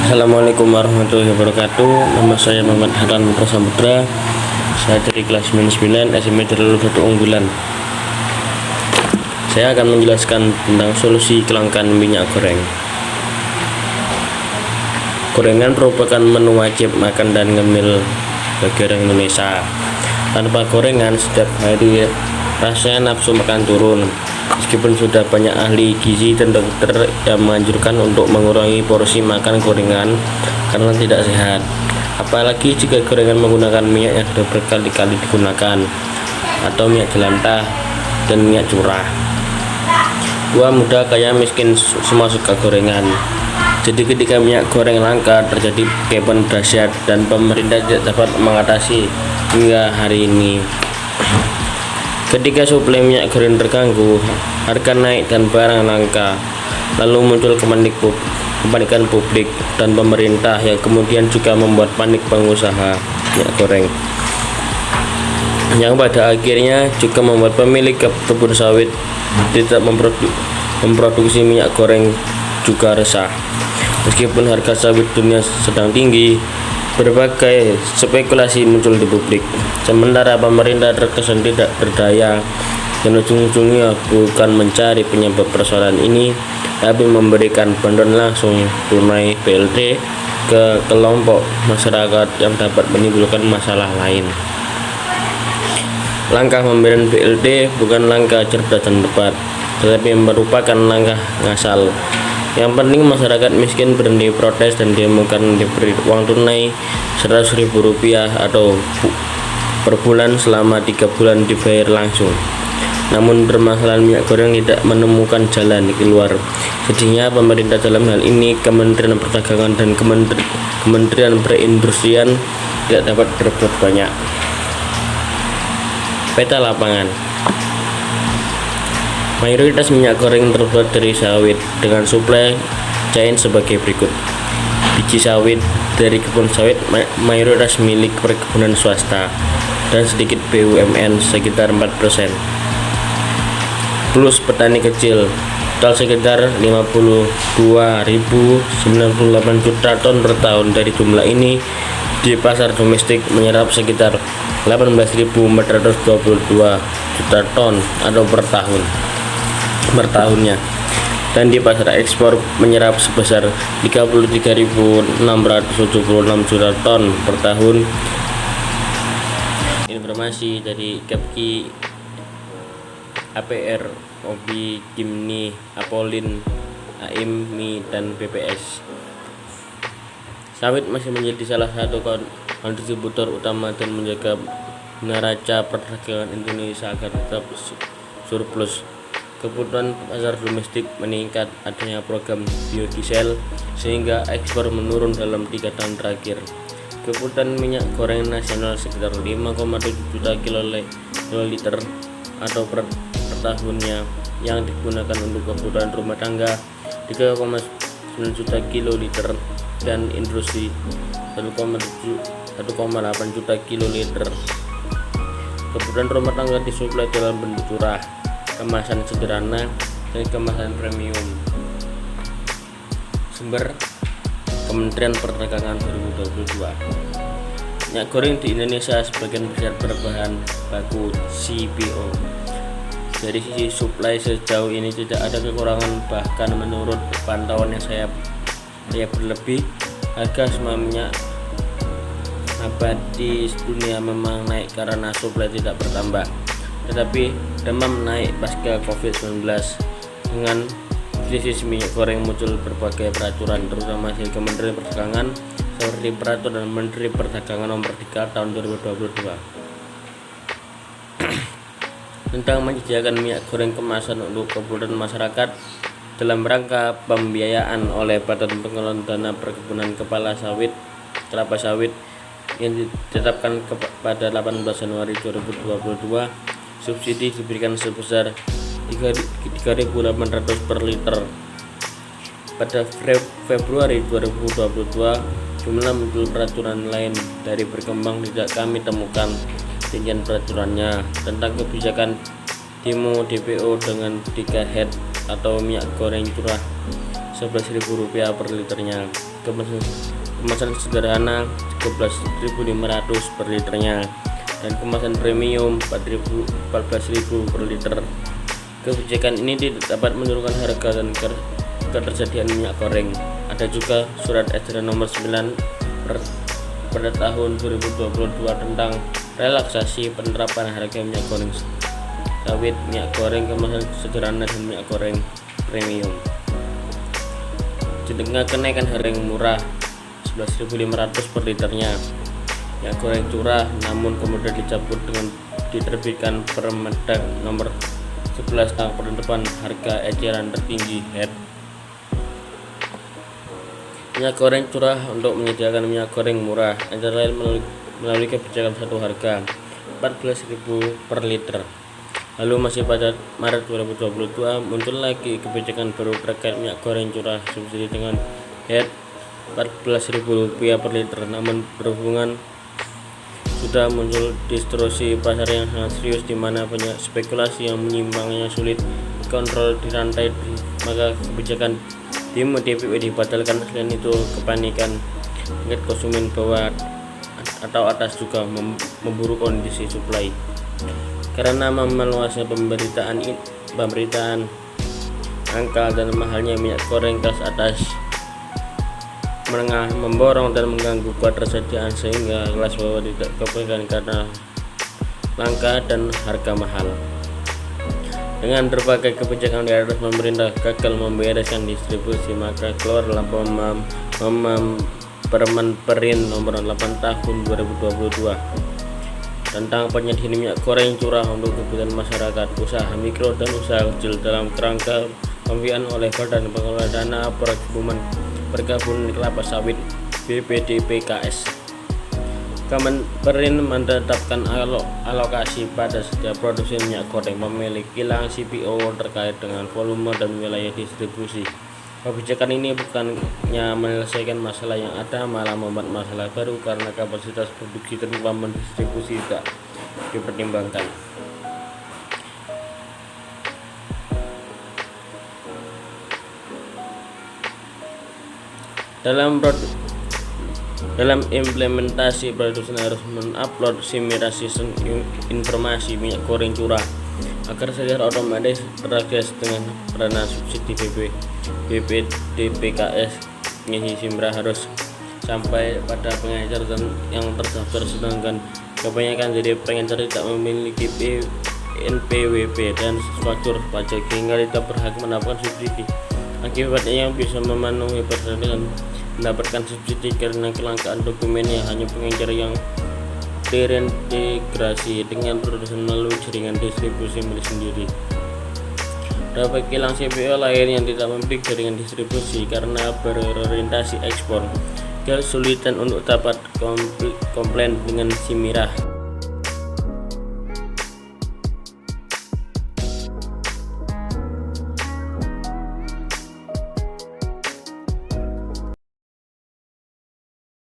Assalamualaikum warahmatullahi wabarakatuh. Nama saya Muhammad Haran Prasamudra. Saya dari kelas 9 SMA Darul Satu Unggulan. Saya akan menjelaskan tentang solusi kelangkaan minyak goreng. Gorengan merupakan menu wajib makan dan ngemil bagi orang Indonesia. Tanpa gorengan setiap hari rasanya nafsu makan turun. Meskipun sudah banyak ahli gizi dan dokter yang menganjurkan untuk mengurangi porsi makan gorengan karena tidak sehat, apalagi jika gorengan menggunakan minyak yang sudah berkali-kali digunakan atau minyak jelantah dan minyak curah. Tua muda kaya miskin semua suka gorengan. Jadi ketika minyak goreng langka terjadi kebocoran dahsyat dan pemerintah tidak dapat mengatasi hingga hari ini. Ketika suplai minyak goreng terganggu, harga naik dan barang langka, lalu muncul kepanikan publik dan pemerintah yang kemudian juga membuat panik pengusaha minyak goreng, yang pada akhirnya juga membuat pemilik kebun sawit tidak memproduksi minyak goreng juga resah. Meskipun harga sawit dunia sedang tinggi, berbagai spekulasi muncul di publik, sementara pemerintah terkesan tidak berdaya dan ujung-ujungnya bukan mencari penyebab persoalan ini, tapi memberikan bantuan langsung tunai BLT ke kelompok masyarakat yang dapat menimbulkan masalah lain. Langkah pemberian BLT bukan langkah cerdas dan tepat, tetapi merupakan langkah ngasal. Yang penting masyarakat miskin berhenti protes dan diumumkan diberi uang tunai Rp100.000 atau per bulan selama 3 bulan dibayar langsung. Namun permasalahan minyak goreng tidak menemukan jalan keluar. Sedihnya pemerintah dalam hal ini Kementerian Perdagangan dan Kementerian Perindustrian tidak dapat berbuat banyak. Peta lapangan. Mayoritas minyak goreng terbuat dari sawit dengan suplai cair sebagai berikut. Biji sawit dari kebun sawit mayoritas milik perkebunan swasta dan sedikit BUMN sekitar 4%. Plus petani kecil total sekitar 52.098 juta ton per tahun. Dari jumlah ini di pasar domestik menyerap sekitar 18.422 juta ton atau per tahunnya, dan di pasar ekspor menyerap sebesar 33.676 juta ton per tahun. Informasi dari Kepki, APR, OBI, Kimni, Apolin, AIMMI, dan BPS. Sawit masih menjadi salah satu kontributor utama dan menjaga neraca perdagangan Indonesia agar tetap surplus. Kebutuhan pasar domestik meningkat, adanya program biodiesel sehingga ekspor menurun dalam 3 tahun terakhir. Kebutuhan minyak goreng nasional sekitar 5,7 juta kiloliter atau per tahunnya, yang digunakan untuk kebutuhan rumah tangga 3,9 juta kiloliter dan industri 1,8 juta kiloliter. Kebutuhan rumah tangga disuplai dalam bentuk curah, kemasan sederhana, dan kemasan premium. Sumber Kementerian Perdagangan 2022. Minyak goreng di Indonesia sebagian besar berbahan baku CPO. Dari sisi suplai sejauh ini tidak ada kekurangan, bahkan menurut pantauan yang saya berlebih, harga semua minyak abadi dunia memang naik karena suplai tidak bertambah. Tetapi demam naik pasca COVID-19. Dengan krisis minyak goreng muncul berbagai peraturan, terutama dari Kementerian Perdagangan, seperti Peraturan Menteri Perdagangan Nomor 3 Tahun 2022 tentang menyediakan minyak goreng kemasan untuk kebutuhan masyarakat dalam rangka pembiayaan oleh Badan Pengelolaan Dana Perkebunan Kelapa Sawit yang ditetapkan pada 18 Januari 2022. Subsidi diberikan sebesar 3.800 per liter. Pada Februari 2022 jumlah muncul peraturan lain dari berkembang tidak kami temukan rincian peraturannya tentang kebijakan demo DPO dengan 3 head atau minyak goreng curah Rp11.000 per liternya. Kemasan sederhana 13.500 per liternya, dan kemasan premium 14.000 per liter. Kebijakan ini dapat menurunkan harga dan ketersediaan minyak goreng. Ada juga surat edaran nomor 9 pada tahun 2022 tentang relaksasi penerapan harga minyak goreng sawit, minyak goreng kemasan sederhana, dan minyak goreng premium. Di tengah kenaikan harga yang murah 11.500 per liternya, minyak goreng curah namun kemudian dicabut dengan diterbitkan Permendag nomor 11 tentang penetapan harga eceran tertinggi (HET). Minyak goreng curah untuk menyediakan minyak goreng murah antara lain melalui kebijakan satu harga 14.000 per liter. Lalu masih pada Maret 2022 muncul lagi kebijakan baru terkait minyak goreng curah subsidi dengan HET Rp14.000 per liter. Namun berhubungan sudah muncul distorsi pasar yang sangat serius, di mana banyak spekulasi yang menyimpangnya sulit dikontrol di rantai, maka kebijakan demo DPW dibatalkan. Selain itu, kepanikan tingkat konsumen bawah atau atas juga memburu kondisi suplai. Karena meluasnya pemberitaan angka dan mahalnya minyak goreng kelas atas menengah memborong dan mengganggu ketersediaan, sehingga kelas bawah tidak kepegang karena langka dan harga mahal. Dengan berbagai kebijakan di atas, pemerintah gagal membereskan distribusi, maka keluarlah Permen Perin nomor 8 tahun 2022 tentang penyediaan minyak goreng curah untuk kebutuhan masyarakat, usaha mikro dan usaha kecil dalam kerangka pembiayaan oleh Badan Pengelola Dana Perkebunan Kelapa Sawit (BPDPKS). Kemenperin menetapkan alokasi pada setiap produksi minyak goreng pemilik kilang CPO terkait dengan volume dan wilayah distribusi. Kebijakan ini bukannya menyelesaikan masalah yang ada, malah membuat masalah baru karena kapasitas produksi dan volume distribusi tidak dipertimbangkan. Dalam implementasi, produsen harus mengupload simulasi informasi minyak goreng curah agar secara otomatis terakses dengan dana subsidi BPDPKS. Pengisi Simbra harus sampai pada pengecer yang terdaftar, sedangkan kebanyakan dari pengecer tidak memiliki NPWP dan faktur pajak sehingga tidak berhak mendapatkan subsidi. Akibatnya yang bisa memenuhi persyaratan mendapatkan subsidi karena kelangkaan dokumen yang hanya pengecer yang terintegrasi dengan produsen melalui jaringan distribusi milik sendiri. Dapat kilang CPO lain yang tidak memiliki jaringan distribusi karena berorientasi ekspor, kesulitan untuk dapat komplain dengan Simirah.